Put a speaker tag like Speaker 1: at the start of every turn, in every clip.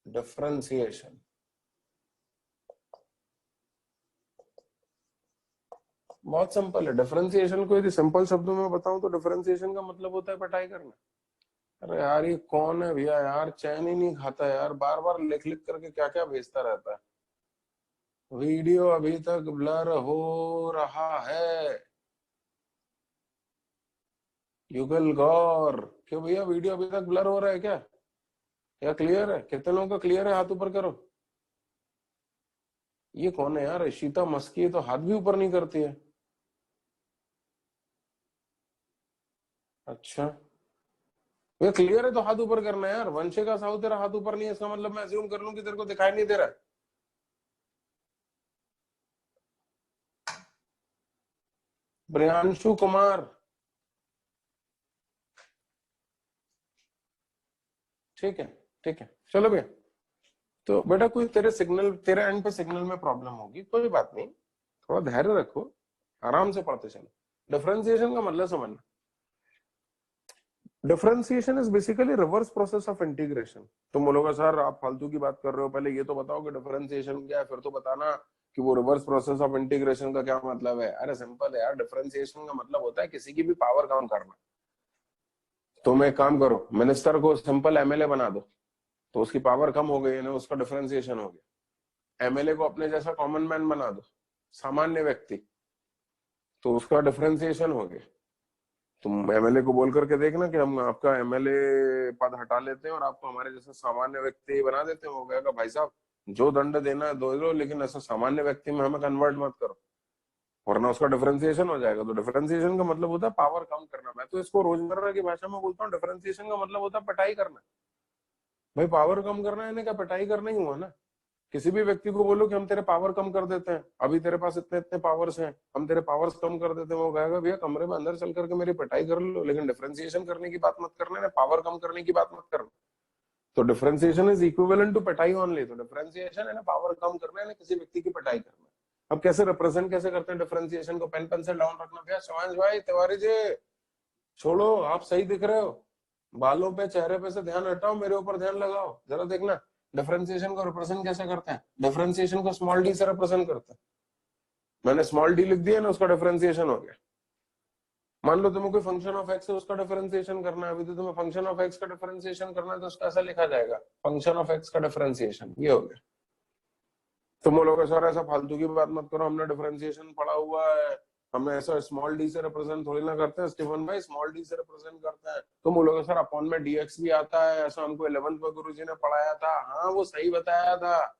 Speaker 1: Differentiation. बहुत simple है differentiation को, यदि सिंपल शब्दों में बताऊं तो डिफरेंशिएशन का मतलब होता है पिटाई करना। अरे यार ये कौन है भैया यार, चैन ही नहीं खाता यार, बार बार लिख लिख करके क्या क्या भेजता रहता है। वीडियो अभी तक ब्लर हो रहा है, युगल गौर। क्यों भैया वीडियो अभी तक ब्लर हो रहा है क्या, या क्लियर है? कितने लोगों का क्लियर है, हाथ ऊपर करो। ये कौन है यार, इशिता मस्की है तो हाथ भी ऊपर नहीं करती है। अच्छा ये क्लियर है तो हाथ ऊपर करना है यार। वंशे का साहू तेरा हाथ ऊपर नहीं है, इसका मतलब मैं अज्यूम कर लूं कि तेरे को दिखाई नहीं दे रहा है। प्रियांशु कुमार, ठीक है ठीक है, चलो भैया। तो बेटा कोई तेरे सिग्नल, तेरे एंड पे सिग्नल में प्रॉब्लम होगी, कोई बात नहीं, थोड़ा धैर्य रखो, आराम से पढ़ते चलो। डिफरेंशिएशन का मतलब समझना, differentiation is basically reverse process of integration. तुम बोलोगे सर आप फालतू की बात कर रहे हो, पहले ये तो बताओ कि डिफरेंशिएशन क्या है, फिर तो बताना कि वो रिवर्स प्रोसेस ऑफ इंटीग्रेशन का क्या मतलब है। अरे सिंपल है यार, डिफरेंशिएशन का मतलब होता है किसी की भी पावर कम करना। तुम एक काम करो, मिनिस्टर को सिंपल एमएलए बना दो, तो उसकी पावर कम हो गई ना, उसका डिफरेंशिएशन हो गया। एमएलए को अपने जैसा कॉमन मैन बना दो, सामान्य व्यक्ति, तो उसका डिफरेंशिएशन हो गया। तुम एमएलए को बोल करके देखना कि हम आपका एमएलए पद हटा लेते हैं और आपको हमारे जैसा सामान्य व्यक्ति बना देते हैं। वो कहेगा भाई साहब जो दंड देना है दो लो, लेकिन ऐसा सामान्य व्यक्ति में हमें कन्वर्ट मत करो, वरना उसका डिफरेंशिएशन हो जाएगा। तो डिफरेंशिएशन का मतलब होता है पावर कम करना। मैं तो इसको रोजमर्रा की भाषा में बोलता हूँ, डिफरेंशिएशन का मतलब होता है पिटाई करना। भाई पावर कम करना है, क्या पिटाई करना ही हुआ ना। किसी भी व्यक्ति को बोलो कि हम तेरे पावर कम कर देते हैं, अभी तेरे पास इतने इतने पावर्स हैं, हम तेरे पावर्स कम कर देते हैं, वो कहेगा भैया कमरे में अंदर चल करके मेरी पिटाई कर लो, लेकिन डिफरेंशिएशन करने की बात मत करना ना, पावर कम करने की बात मत करना। तो डिफरेंशिएशन इज इक्विवेलेंट टू पिटाई ओनली। तो डिफरेंशिएशन है ना पावर कम करना है ना किसी व्यक्ति की पिटाई करना। अब कैसे रिप्रेजेंट कैसे करते हैं डिफरेंशिएशन को, पेन पेंसिल डाउन रखना। भैया शिवांश भाई तिवारी जी छोड़ो, आप सही दिख रहे हो, बालों पे चेहरे पे से ध्यान हटाओ, मेरे ऊपर ध्यान लगाओ, जरा देखना डिफरेंशिएशन को रिप्रेजेंट कैसे करते हैं। डिफरेंशिएशन को स्मॉल डी से रिप्रेजेंट करते हैं। मैंने स्मॉल डी लिख दिया ना, उसका डिफरेंशिएशन हो गया। मान लो तुम्हें कोई फंक्शन ऑफ एक्स है, उसका डिफरेंशिएशन करना है, अभी तो तुम्हें फंक्शन ऑफ एक्स का डिफरेंशिएशन करना है, तो उसका ऐसा लिखा जाएगा फंक्शन ऑफ एक्स का डिफरेंशिएशन, ये हो गया। तुम बोलोगे सर ऐसा फालतू की बात मत करो, हमने डिफरेंशिएशन पढ़ा हुआ है, हमें ऐसा स्मॉल डी से रिप्रेजेंट थोड़ी ना करते हैं। स्टीफन भाई स्मॉल डी से रिप्रेजेंट करते हैं। तुम बोलोगे सर अपॉन में डीएक्स भी आता है, ऐसा हमको 11th में गुरुजी ने पढ़ाया था। हाँ वो सही बताया था,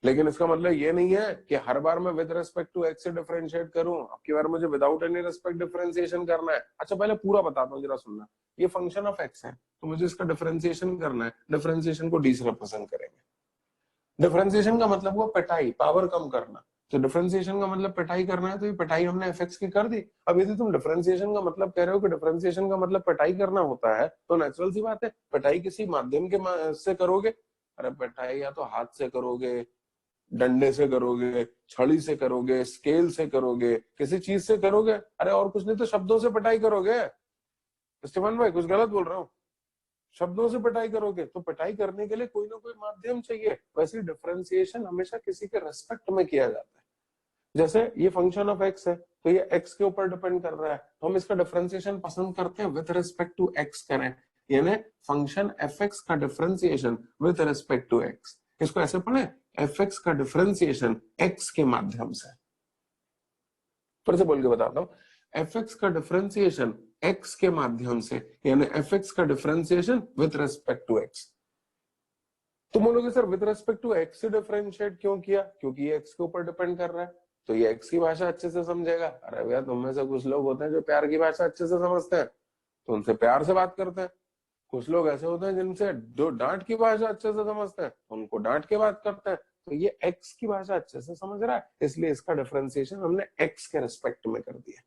Speaker 1: लेकिन इसका मतलब ये नहीं है कि हर बार मैं विद रिस्पेक्ट टू एक्स से डिफरेंशिएट करूं। आपकी बार मुझे विदाउट एनी रिस्पेक्ट डिफरेंशिएशन करना है। अच्छा पहले पूरा बताता हूँ, जरा सुनना। ये फंक्शन ऑफ एक्स है, तो मुझे इसका डिफरेंशिएशन करना है, डिफरेंशिएशन को डी से रिप्रेजेंट करेंगे। डिफरेंशिएशन का मतलब हुआ पिटाई, पावर कम करना। तो डिफरेंशिएशन का मतलब पिटाई करना है, तो ये पिटाई हमने एफएक्स की कर दी। अब यदि तुम डिफरेंशिएशन का मतलब कह रहे हो कि डिफरेंशिएशन का मतलब पिटाई करना होता है, तो नेचुरल सी बात है पिटाई किसी माध्यम के से करोगे। अरे पिटाई या तो हाथ से करोगे, डंडे से करोगे, छड़ी से करोगे, स्केल से करोगे, किसी चीज से करोगे। अरे और कुछ नहीं तो शब्दों से पिटाई करोगे। स्टीफन भाई कुछ गलत बोल रहा हूँ? शब्दों से पिटाई करोगे, तो पिटाई करने के लिए कोई ना कोई माध्यम चाहिए। वैसे डिफरेंशिएशन हमेशा किसी के रेस्पेक्ट में किया जाता है। जैसे ये फंक्शन ऑफ एक्स है, तो ये एक्स के ऊपर डिपेंड कर रहा है, तो हम इसका डिफरेंशिएशन पसंद करते हैं विद रिस्पेक्ट टू एक्स करें, यानी फंक्शन एफ एक्स का differentiation with respect to X. इसको ऐसे पढ़े, एफ एक्स का डिफरेंशिएशन एक्स के माध्यम से। फिर से बोल के बताता हूँ, एफ एक्स का डिफरेंशिएशन एक्स के माध्यम से, यानी एफ एक्स का differentiation with respect to X. तुम बोलोगे sir with respect to X से डिफरेंशिएट क्यों किया, क्योंकि ये एक्स के ऊपर डिपेंड कर रहा है, तो ये एक्स की भाषा अच्छे से समझेगा। अरे भैया तुम में से कुछ लोग होते हैं जो प्यार की भाषा अच्छे से समझते हैं, तो उनसे प्यार से बात करते हैं। कुछ लोग ऐसे होते हैं जिनसे जो डांट की भाषा अच्छे से समझते हैं, उनको डांट के बात करते हैं। तो ये एक्स की भाषा अच्छे से समझ रहा है, इसलिए इसका डिफरेंशिएशन हमने एक्स के रिस्पेक्ट में कर दिया।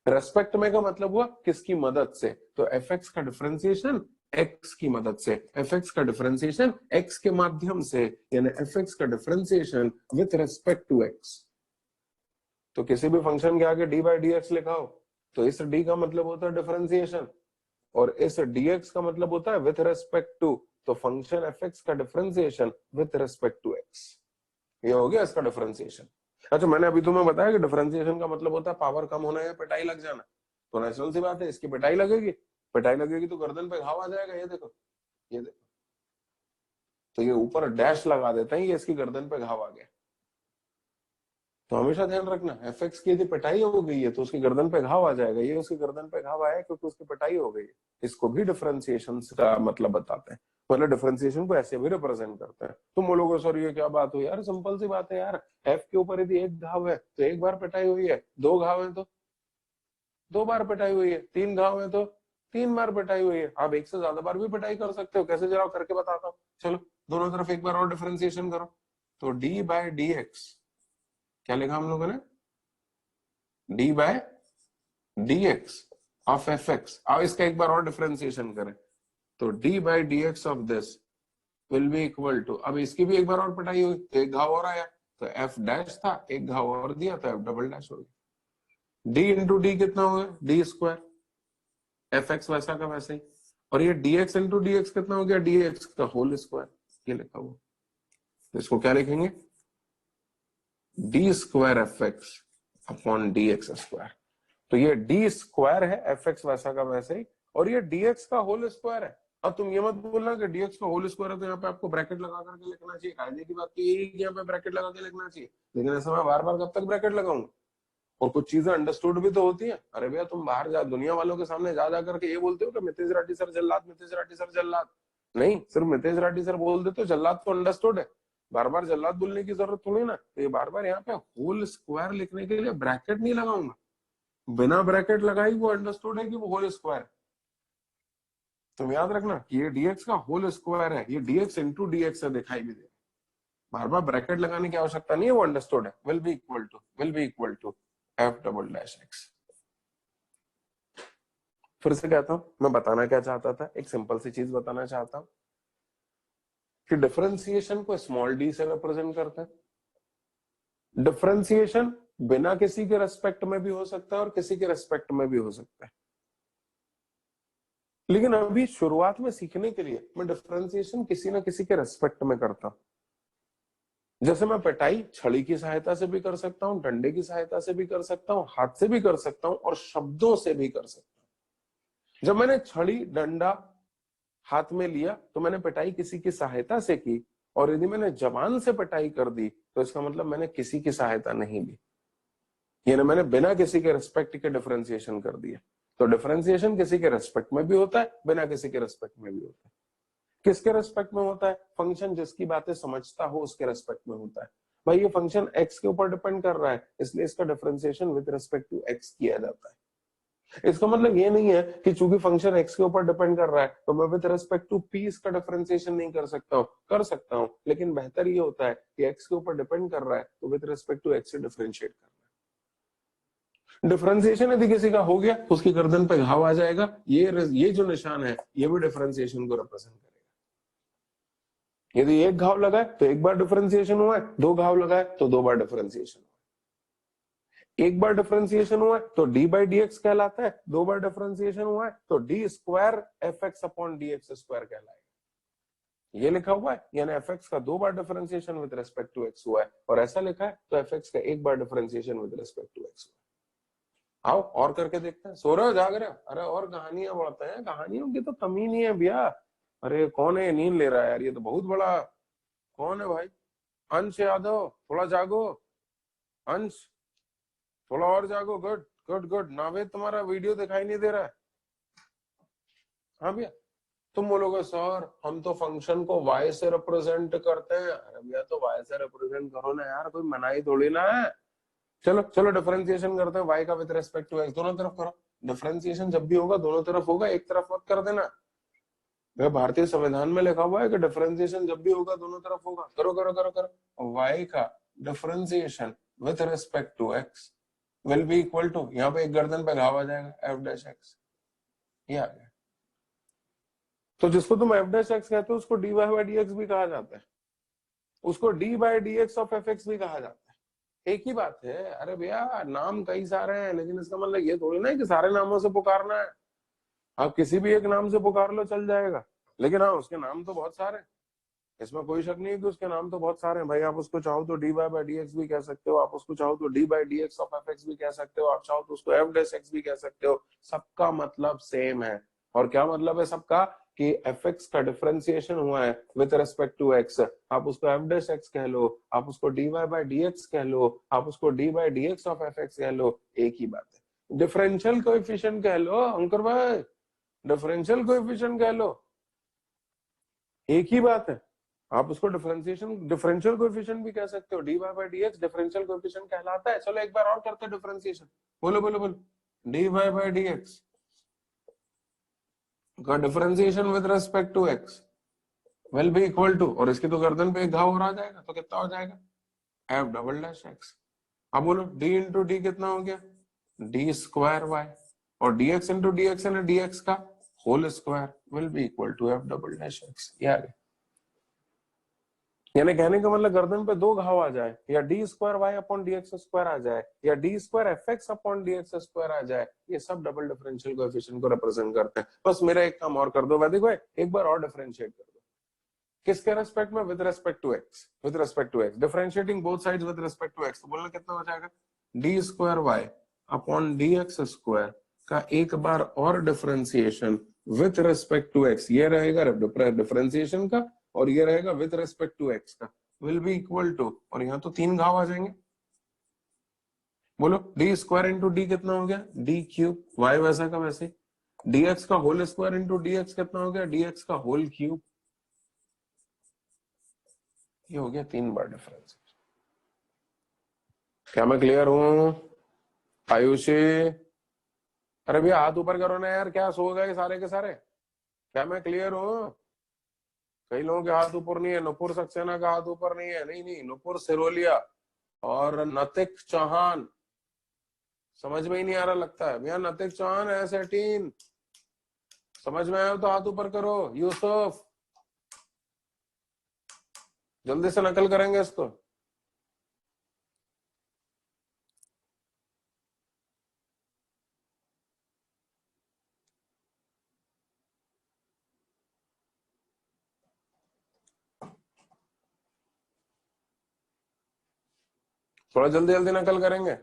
Speaker 1: रेस्पेक्ट में का मतलब हुआ किसकी मदद से, तो एफ एक्स का डिफरेंशिएशन एक्स की मदद से, एफ एक्स का डिफरेंशिएशन एक्स के माध्यम से, यानी एफ एक्स का differentiation with respect to X. तो किसी भी फंक्शन के आगे डी बाई डी एक्स लिखा हो, तो इस डी का मतलब होता है डिफरेंशिएशन, और इस dx का मतलब होता है विथ रेस्पेक्ट टू। तो फंक्शन एफ एक्स का differentiation with respect to X, ये हो गया इसका डिफरेंशिएशन। अच्छा, मैंने अभी तुम्हें बताया कि डिफरेंशिएशन का मतलब होता है पावर कम होना या पिटाई लग जाना। तो नेचुरल सी बात है, इसकी पिटाई लगेगी, पिटाई लगेगी तो गर्दन पे घाव आ जाएगा। ये देखो, ये देखो, तो ये ऊपर डैश लगा देते हैं, ये इसकी गर्दन पे घाव आ गया। तो हमेशा ध्यान रखना, एफ एक्स की यदि पिटाई हो गई है तो उसकी गर्दन पे घाव आ जाएगा। ये उसकी गर्दन पे घाव आया क्योंकि उसकी पिटाई हो गई है। इसको भी डिफरेंशिएशन का मतलब बताते हैं, मतलब डिफरेंशिएशन को ऐसे भी रिप्रेजेंट करते हैं। तुम बोलोगे सर ये क्या बात हुई यार, सिंपल सी बात है यार, एफ के ऊपर यदि एक घाव है तो एक बार पिटाई हुई है, दो घाव है तो दो बार पिटाई हुई है, तीन घाव है तो तीन बार पिटाई हुई है। आप एक से ज्यादा बार भी पिटाई कर सकते हो। कैसे, जरा करके बताता हूँ। चलो दोनों तरफ एक बार और डिफरेंशिएशन करो। तो डी बाय डी एक्स क्या लिखा हम लोगों ने, D by D x of F X. अब इसका एक बार और डिफरेंशिएशन करें तो D by D x of this will be equal to, अब इसकी भी एक बार और पिटाई हुई तो एक घाव और आया, तो एफ डैश था, एक घाव और दिया तो एफ डबल डैश हो गया। डी इंटू डी कितना हुआ, डी स्क्वायर, एफ एक्स वैसा का वैसा ही। और ये D x into D X कितना हो गया, डी एक्स का होल स्क्वायर, ये लिखा हुआ। तो इसको क्या लिखेंगे, D square f x upon D x square. तो ये डी स्क्वायर है, एफ एक्स वैसा का वैसे ही, और ये डी एक्स का होल स्क्वायर है। अब तुम ये मत बोलना कि डीएक्स का होल स्क्वायर है तो यहाँ पे आपको ब्रैकेट लगा करके लिखना चाहिए। कायदे की बात तो यही कि यहाँ पे ब्रैकेट लगा के लिखना चाहिए, लेकिन ऐसा मैं बार बार कब तक ब्रैकेट लगाऊंगा। और कुछ चीजें अंडरस्टूड भी तो होती है। अरे भैया, तुम बाहर जा दुनिया वालों के सामने जा करके ये बोलते हो कि मितेश राठी सर जल्लाद, मितेश राठी सर जल्लाद। नहीं, सिर्फ मितेश राठी सर बोल देते हो, जल्लाद तो अंडरस्टूड है। बार बार जल्लाद बोलने की जरूरत थोड़ी ना। तो ये बार बार यहाँ पे होल स्क्वायर लिखने के लिए ब्रैकेट नहीं लगाऊंगा। बिना ब्रैकेट लगाई वो अंडरस्टूड है कि वो होल स्क्वायर। तुम याद रखना कि ये dx का होल स्क्वायर है, ये dx इंटू dx से दिखाई भी दे। बार बार ब्रैकेट लगाने की आवश्यकता नहीं है, वो अंडरस्टूड है। Will be equal to F double dash X. फिर से कहता हूं, मैं बताना क्या चाहता था, एक सिंपल सी चीज बताना चाहता हूं कि डिफरेंशिएशन को स्मॉल डी से रिप्रेजेंट करते हैं। डिफरेंशिएशन बिना किसी के रेस्पेक्ट में भी हो सकता है और किसी के रेस्पेक्ट में भी हो सकता है, लेकिन अभी शुरुआत में सीखने के लिए मैं डिफरेंशिएशन किसी ना किसी के रेस्पेक्ट में करता हूं। जैसे मैं पिटाई छड़ी की सहायता से भी कर सकता हूं, डंडे की सहायता से भी कर सकता हूं, हाथ से भी कर सकता हूं और शब्दों से भी कर सकता हूं। जब मैंने छड़ी डंडा हाथ में लिया तो मैंने पिटाई किसी की सहायता से की, और यदि मैंने जबान से पिटाई कर दी तो इसका मतलब मैंने किसी की सहायता नहीं ली, यानी मैंने बिना किसी के रेस्पेक्ट के डिफरेंशिएशन कर दिया। तो डिफरेंशिएशन किसी के रेस्पेक्ट में भी होता है, बिना किसी के रेस्पेक्ट में भी होता है। किसके रेस्पेक्ट में होता है, फंक्शन जिसकी बातें समझता हो उसके रेस्पेक्ट में होता है। भाई ये फंक्शन एक्स के ऊपर डिपेंड कर रहा है, इसलिए इसका differentiation with respect to X किया जाता है। इसका मतलब ये नहीं है कि चूंकि फंक्शन एक्स के ऊपर डिपेंड कर रहा है तो मैं विद रिस्पेक्ट टू पी इसका डिफरेंशिएशन नहीं कर सकता हूँ। कर सकता हूँ, लेकिन बेहतर ये होता है कि एक्स के ऊपर डिपेंड कर रहा है तो विद रिस्पेक्ट टू एक्स से डिफरेंशिएट करना। डिफरेंशिएशन यदि किसी का हो गया उसकी गर्दन पे घाव आ जाएगा। ये जो निशान है ये भी डिफरेंशिएशन को रिप्रेजेंट करेगा। यदि एक घाव लगा है तो एक बार डिफरेंशिएशन हुआ है, दो घाव लगा है तो दो बार डिफरेंशिएशन हुआ है। एक बार डिफरेंशिएशन हुआ है तो डी बाई डी एक्स कहलाता है, दो बार डिफरेंशिएशन हुआ है तो D square f x upon D x square कहलाएगा। ये लिखा हुआ है, यानी एफ एक्स का दो बार differentiation with respect to x हुआ है, और ऐसा लिखा है तो एफ एक्स का एक बार differentiation with respect to x हुआ है। आओ और करके देखते हैं। सो रहे हो, जाग रहे हो? अरे और कहानियां बढ़ते हैं, कहानियों की तो कमी नहीं है भैया। अरे कौन है, नींद ले रहा है यार, ये तो बहुत बड़ा। कौन है भाई? अंश यादव, थोड़ा जागो। अंश थोड़ा और जागो। Good good good. नावेद तुम्हारा वीडियो दिखाई नहीं दे रहा है। हाँ भैया, तुम बोलोगे सर हम तो फंक्शन को y से रिप्रेजेंट करते हैं। अरे भैया तो y से रिप्रेजेंट करो ना यार, कोई मनाही थोड़ी ना है। चलो चलो डिफरेंशिएशन करते हैं y का विद रिस्पेक्ट टू x, दोनों तरफ करो। डिफरेंशिएशन जब भी होगा दोनों तरफ होगा, एक तरफ मत कर देना। भारतीय संविधान में लिखा हुआ है कि डिफरेंशिएशन जब भी होगा दोनों तरफ होगा। करो करो करो करो। y का differentiation with respect to x will be equal to, यहाँ पे एक गर्दन पे घाव आ जाएगा, एफ डैश एक्स। ये आ गया। तो जिसको तुम एफ डैश एक्स कहते हो उसको D Y by D X भी कहा जाता है, उसको D by D x of F X भी कहा जाता है। एक ही बात है। अरे भैया नाम कई सारे हैं, लेकिन इसका मतलब ये थोड़ी ना है कि सारे नामों से पुकारना है। आप किसी भी एक नाम से पुकार लो, चल जाएगा। लेकिन हाँ उसके नाम तो बहुत सारे हैं, इसमें कोई शक नहीं है कि उसके नाम तो बहुत सारे हैं भाई। आप उसको चाहो तो D Y by D X भी कह सकते हो, आप उसको चाहो तो D by D x of F X भी कह सकते हो, आप चाहो तो उसको एफ डैश एक्स भी कह सकते हो, सबका मतलब सेम है। और क्या मतलब है सबका, कि एफ एक्स का डिफरेंशिएशन हुआ है विद रिस्पेक्ट टू एक्स, आप उसको एफ डैश एक्स कह लो, आप उसको D Y by D X कह लो, आप उसको D by D x of F X कह लो, एक ही बात है। डिफरेंशियल कोएफिशिएंट कह लो अंकुर भाई, डिफरेंशियल कोएफिशिएंट कह लो, एक ही बात है। आप उसको डिफरेंशियल कोएफिशिएंट भी कह सकते हो, D Y by D X differential coefficient कहलाता है। चलो एक बार और करते हैं डिफरेंशिएशन, बोलो बोलो बोलो। D Y by D x का differentiation with respect to x will be equal to, और इसकी तो गर्दन पे एक घाव और आ जाएगा, तो कितना हो जाएगा, एफ डबल डैश एक्स। अब बोलो डी इंटू डी कितना हो गया, डी स्क्वायर वाई, और डीएक्स इंटू डीएक्स है ना डीएक्स का whole square will be equal to F double dash X. ये आ गया। यानी कहने का मतलब गर्दन पे दो घाव आ जाए, या d square Y upon D x square आ जाए, या d square f x upon D x square आ जाए, ये सब डबल डिफरेंशियल कोएफिशिएंट को रिप्रेजेंट करते हैं। बस मेरा एक काम और कर दो वैदिक भाई, एक बार और डिफरेंशिएट कर दो। किसके रेस्पेक्ट में, with respect to X, with respect to X, differentiating both sides with respect to X, तो बोलना कितना हो जाएगा, D square Y upon D x square का एक बार और differentiation with respect to X, ये रहेगा डिफरेंशिएशन का, और ये रहेगा विथ रेस्पेक्ट टू एक्स का, विल बी इक्वल टू, और यहाँ तो तीन घाव आ जाएंगे। बोलो डी स्क्वायर इंटू डी कितना हो गया, डी क्यूब, वाई वैसा का वैसे, डी एक्स का whole square into D X कितना हो गया, डी एक्स का होल क्यूब। ये हो गया तीन बार डिफरेंस। क्या मैं क्लियर हूं आयुषी? अरे भैया हाथ ऊपर करो ना यार, क्या सो गए सारे के सारे? क्या मैं क्लियर हूँ? कई लोगों के हाथ ऊपर नहीं है, नुपुर सक्सेना का हाथ ऊपर नहीं है, नहीं नहीं, नुपुर सिरोलिया और नतिक चौहान, समझ में ही नहीं आ रहा लगता है भैया। नतिक चौहान एस 18 समझ में आया तो हाथ ऊपर करो। यूसुफ जल्दी से नकल करेंगे इसको। थोड़ा जल्दी जल्दी नकल करेंगे।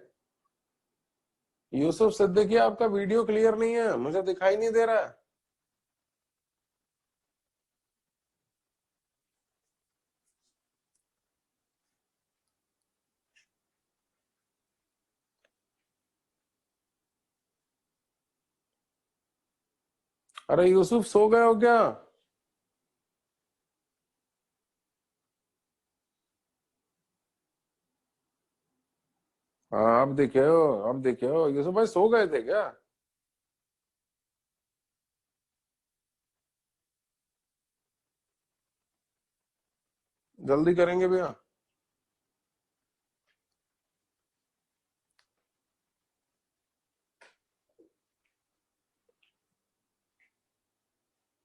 Speaker 1: यूसुफ सिद्दीकी आपका वीडियो क्लियर नहीं है, मुझे दिखाई नहीं दे रहा है। अरे यूसुफ सो गए हो क्या? हाँ आप देखे हो यूसुफ भाई सो गए थे क्या? जल्दी करेंगे भैया।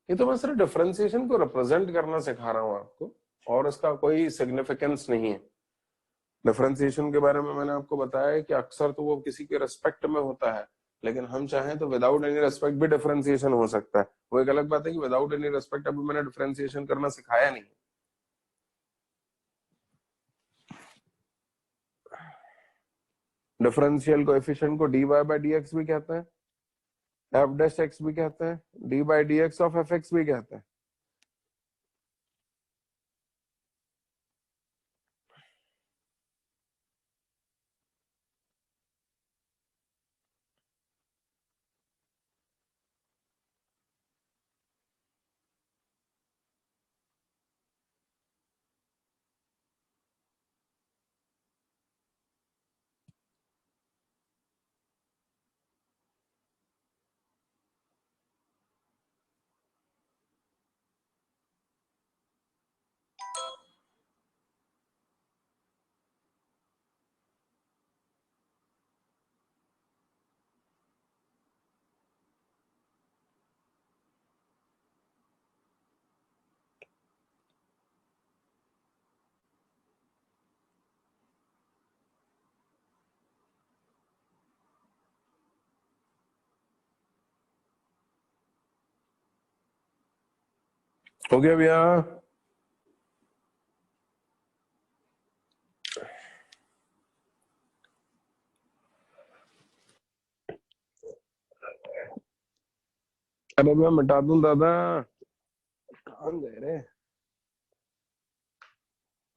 Speaker 1: ये तो मैं सिर्फ डिफरेंशिएशन को रिप्रेजेंट करना सिखा रहा हूँ आपको, और इसका कोई सिग्निफिकेंस नहीं है। डिफरेंशिएशन के बारे में मैंने आपको बताया है कि अक्सर तो वो किसी के रेस्पेक्ट में होता है, लेकिन हम चाहें तो विदाउट एनी रेस्पेक्ट भी डिफरेंशिएशन हो सकता है। वो एक अलग बात है कि विदाउट एनी रेस्पेक्ट अभी मैंने डिफरेंशिएशन करना सिखाया नहीं। डिफरेंशियल कोएफिशिएंट को D Y by D X भी कहते हैं, एफ डैश एक्स भी कहते हैं, D by D x of F X भी कहते हैं। हो गया भैया? अरे भैया मिटा दूं दादा? कहाँ गए रे?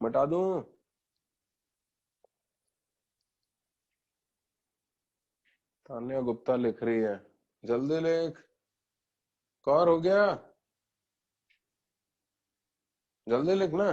Speaker 1: मिटा दूं? तान्या गुप्ता लिख रही है, जल्दी लिख। कौर हो गया? जल्दी लिख ना।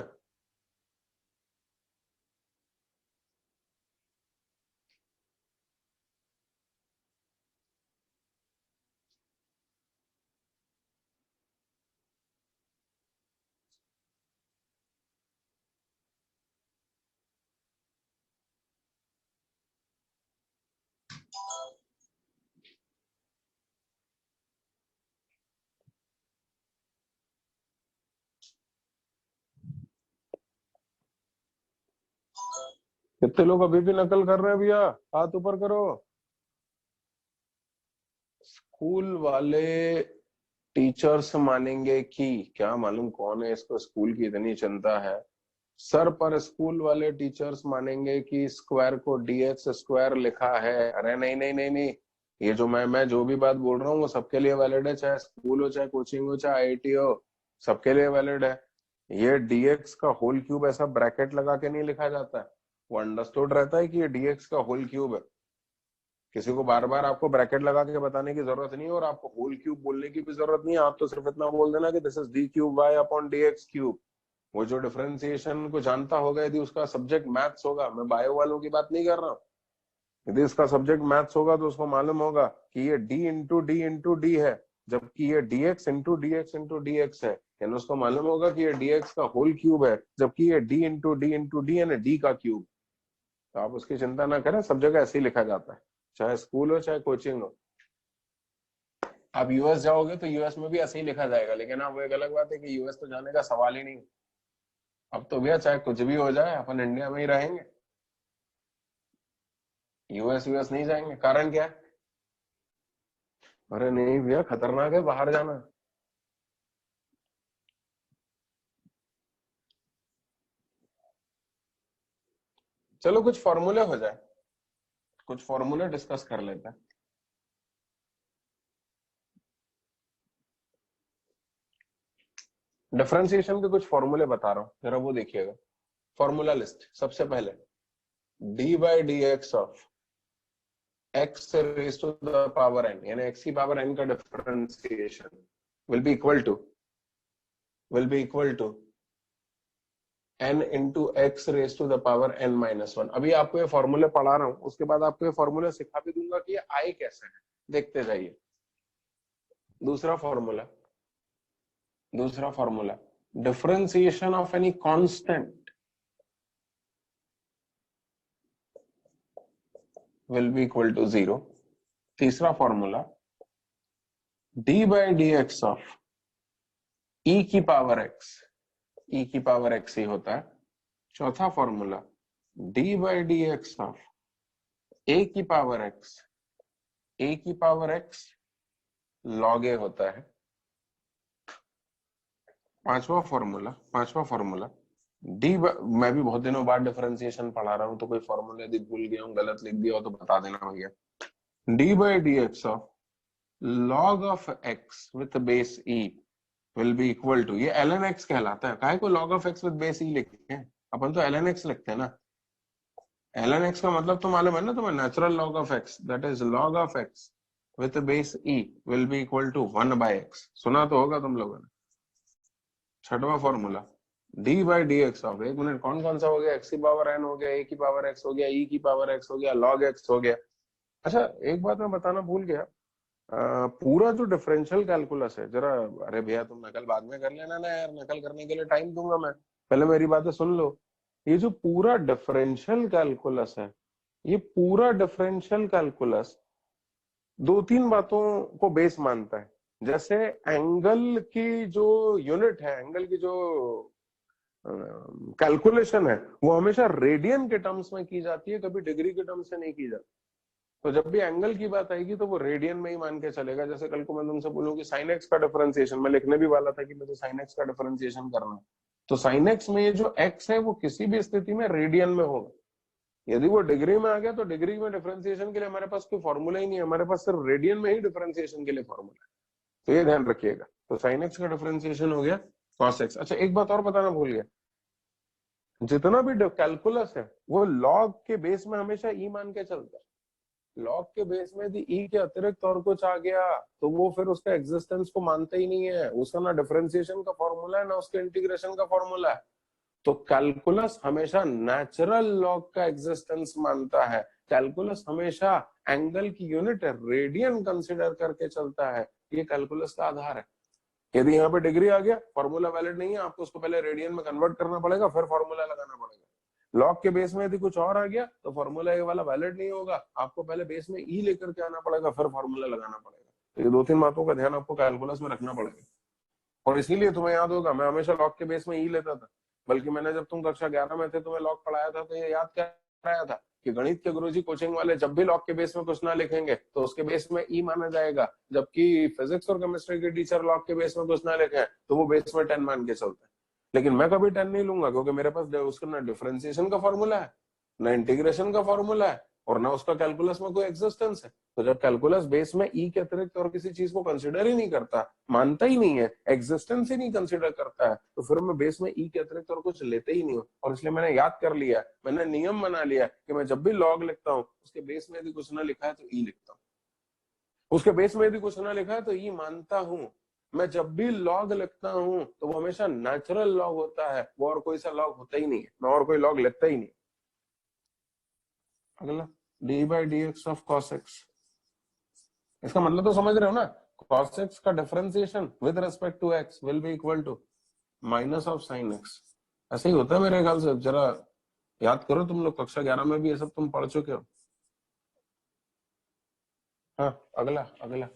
Speaker 1: कितने लोग अभी भी नकल कर रहे हैं भैया? हाथ ऊपर करो। स्कूल वाले टीचर्स मानेंगे कि क्या मालूम कौन है इसको स्कूल की इतनी चिंता है। सर, पर स्कूल वाले टीचर्स मानेंगे कि स्क्वायर को डीएक्स स्क्वायर लिखा है। अरे नहीं नहीं नहीं नहीं, ये जो मैं जो भी बात बोल रहा हूँ वो सबके लिए वैलिड है, चाहे स्कूल हो, चाहे कोचिंग हो, चाहे आईआईटी हो, सबके लिए वैलिड है। ये डीएक्स का होल क्यूब ऐसा ब्रैकेट लगा के नहीं लिखा जाता है। वो अंडरस्टूड रहता है कि ये डीएक्स का होल क्यूब है। किसी को बार बार आपको ब्रैकेट लगा के बताने की जरूरत नहीं है, और आपको होल क्यूब बोलने की भी जरूरत नहीं है। आप तो सिर्फ इतना बोल देना कि this is D cube Y upon D X cube. वो जो डिफरेंशिएशन को जानता होगा, यदि उसका सब्जेक्ट मैथ्स होगा, मैं बायो वालों की बात नहीं कर रहा हूँ, यदि इसका सब्जेक्ट मैथ्स होगा तो उसको मालूम होगा कि ये डी इंटू डी है, जबकि ये डीएक्स इंटू डी एक्स है। यानी उसको मालूम होगा कि ये डीएक्स का होल क्यूब है, जबकि ये इंटू डी यानी डी का क्यूब। तो आप उसकी चिंता ना करें, सब जगह ऐसे ही लिखा जाता है, चाहे स्कूल हो चाहे कोचिंग हो। आप यूएस जाओगे तो यूएस में भी ऐसे ही लिखा जाएगा, लेकिन हाँ वो एक अलग बात है कि यूएस तो जाने का सवाल ही नहीं। अब तो भैया चाहे कुछ भी हो जाए, अपन इंडिया में ही रहेंगे, यूएस यूएस नहीं जाएंगे। कारण क्या है? अरे नहीं भैया, खतरनाक है बाहर जाना। चलो कुछ फॉर्मूले हो जाए, कुछ फॉर्मूले डिस्कस कर लेते हैं। डिफरेंशिएशन के कुछ फॉर्मूले बता रहा हूं, जरा वो देखिएगा। फॉर्मूला लिस्ट, सबसे पहले D by D x of X raise to the power N, यानी एक्स की पावर एन का differentiation will be equal to n into X raise to the power n minus one. अभी आपको ये फॉर्मूले पढ़ा रहा हूं, उसके बाद आपको ये फॉर्मूले सिखा भी दूंगा कि ये आई कैसे है, देखते जाइए। दूसरा formula differentiation of any constant will be equal to zero. तीसरा formula D by D x of e की पावर एक्स ही होता है। चौथा formula D by D x of a की पावर एक्स लॉग ए होता है। पांचवा फॉर्मूला डी, मैं भी बहुत दिनों बाद डिफरेंशिएशन पढ़ा रहा हूं, तो कोई फॉर्मूला यदि भूल गया हूं, गलत लिख दिया हो तो बता देना भैया। D by D x of log of x with base E will be equal to, ये एल एन एक्स कहलाता है। काहे को log of x with base e लिखते हैं? अपन तो एल एन एक्स लिखते हैं ना। एल एन एक्स का मतलब तो मालूम है ना तुम्हें, natural log of X, that is log of x with base E will be equal to 1/x। सुना तो होगा तुम लोगों ने। छठवां formula D by D x of, एक मिनट, कौन कौन सा हो गया? एक्स की पावर एन हो गया, ए की पावर एक्स हो गया, ई की पावर एक्स हो गया, लॉग एक्स हो गया। अच्छा, एक बात मैं बताना भूल गया, पूरा जो डिफरेंशियल कैलकुलस है जरा, अरे भैया तुम नकल बाद में कर लेना ना यार, नकल करने के लिए टाइम दूंगा मैं, पहले मेरी बातें सुन लो। ये जो पूरा डिफरेंशियल कैलकुलस है, ये पूरा डिफरेंशियल कैलकुलस दो तीन बातों को बेस मानता है। जैसे एंगल की जो यूनिट है, एंगल की जो कैलकुलेशन है, वो हमेशा रेडियन के टर्म्स में की जाती है, कभी डिग्री के टर्म्स से नहीं की जाती। तो जब भी एंगल की बात आएगी तो वो रेडियन में ही मान के चलेगा। जैसे कल को मैं तुमसे बोलूं कि साइन एक्स का डिफरेंशिएशन, मैं लिखने भी वाला था कि मुझे साइन एक्स का डिफरेंशिएशन करना है, तो साइन एक्स में ये जो एक्स है वो किसी भी स्थिति में रेडियन में होगा। यदि वो डिग्री में आ गया तो डिग्री में डिफरेंशिएशन के लिए हमारे पास कोई फॉर्मूला ही नहीं है, हमारे पास सिर्फ रेडियन में ही डिफरेंशिएशन के लिए फॉर्मूला है। तो ये ध्यान रखिएगा। तो साइन एक्स का डिफरेंशिएशन हो गया कॉस एक्स। अच्छा एक बात और बताना भूल गया, जितना भी कैलकुलस है वो लॉग के बेस में हमेशा ई मान के चलता है। लॉग के बेस में यदि ई के अतिरिक्त और कुछ आ गया तो वो फिर उसका एग्जिस्टेंस को मानता ही नहीं है, उसका ना डिफरेंशिएशन का फॉर्मूला है ना उसके इंटीग्रेशन का फॉर्मूला है। तो कैलकुलस हमेशा नेचुरल लॉग का एग्जिस्टेंस मानता है। कैलकुलस हमेशा एंगल की यूनिट रेडियन कंसिडर करके चलता है। ये कैलकुलस का आधार है। यदि यहाँ पे डिग्री आ गया, फॉर्मूला वैलिड नहीं है, आपको उसको पहले रेडियन में कन्वर्ट करना पड़ेगा, फिर फॉर्मूला लगाना पड़ेगा। लॉग के बेस में यदि कुछ और आ गया तो फॉर्मूला ये वाला वैलिड नहीं होगा, आपको पहले बेस में ई लेकर के आना पड़ेगा, फिर फॉर्मूला लगाना पड़ेगा। तो ये 2-3 बातों का ध्यान आपको कैलकुलस में रखना पड़ेगा। और इसीलिए तुम्हें याद होगा मैं हमेशा लॉग के बेस में ई लेता था, बल्कि मैंने जब तुम कक्षा 11 में थे तुम्हें लॉग पढ़ाया था तो ये याद कराया था कि गणित के गुरुजी कोचिंग वाले जब भी लॉग के बेस में कुछ ना लिखेंगे तो उसके बेस में ई माना जाएगा, जबकि फिजिक्स और केमिस्ट्री के टीचर लॉग के बेस में कुछ ना लिखे तो वो बेस में 10 मान के चलते हैं। लेकिन मैं कभी 10 नहीं लूंगा, क्योंकि मेरे पास उसका ना डिफरेंशिएशन का फॉर्मूला है, ना इंटीग्रेशन का फॉर्मूला है, और ना उसका कैलकुलस में कोई एग्जिस्टेंस है। तो जब कैलकुलस बेस में ई के अतिरिक्त और किसी चीज को कंसिडर ही नहीं करता, मानता ही नहीं है, एग्जिस्टेंस ही नहीं कंसिडर करता है, तो फिर मैं बेस में ई के अतिरिक्त और कुछ लेते ही नहीं हूँ। और इसलिए मैंने याद कर लिया, मैंने नियम बना लिया कि मैं जब भी लॉग लिखता हूँ उसके बेस में यदि कुछ ना लिखा है तो ई लिखता हूँ, उसके बेस में यदि कुछ ना लिखा है तो ई मानता हूँ। मैं जब भी लॉग लिखता हूँ तो वो हमेशा नेचुरल लॉग होता है, वो और कोई सा लॉग होता ही नहीं है, मैं और कोई लॉग लिखता ही नहीं। अगला D by D x of cos x, इसका मतलब तो समझ रहे हो ना, cos x का differentiation with respect to x will be equal to minus of sine x। ऐसे ही होता है मेरे ख्याल से, जरा याद करो, तुम लोग कक्षा 11 में भी ये सब तुम पढ़ चुके हो। हाँ अगला अगला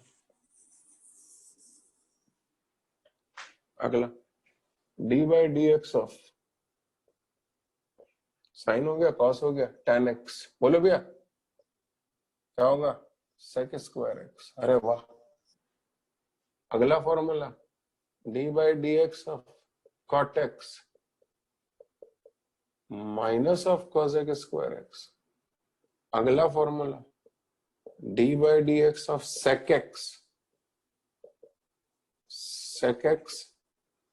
Speaker 1: अगला D by D x of sine हो गया, कॉस हो गया, tan x, बोलो भैया क्या होगा, sec स्क्वायर x। अरे वाह। अगला formula D by D x of cot x minus of cosec square x। अगला formula D by D x of sec x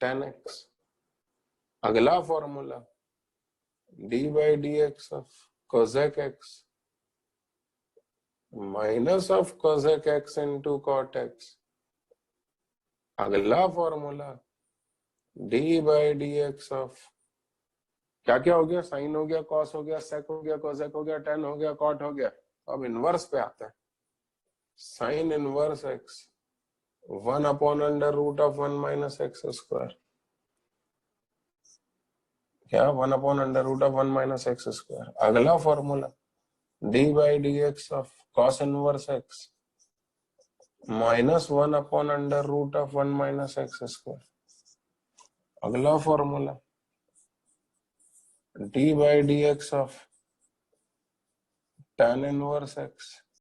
Speaker 1: tan x। अगला formula D by D x of cosec x minus of cosec x into cot x। अगला formula D by D x of क्या क्या हो गया, sign हो गया, cos हो गया, सेक हो गया, cosec हो गया, tan हो गया, कॉट हो गया। अब इनवर्स पे आता है, sine inverse x 1 upon under root of 1 minus x square. क्या 1 upon under root of 1 minus x square. अगला formula D by D x of cos inverse x minus 1 upon under root of 1 minus x square. अगला formula D by D x of tan inverse x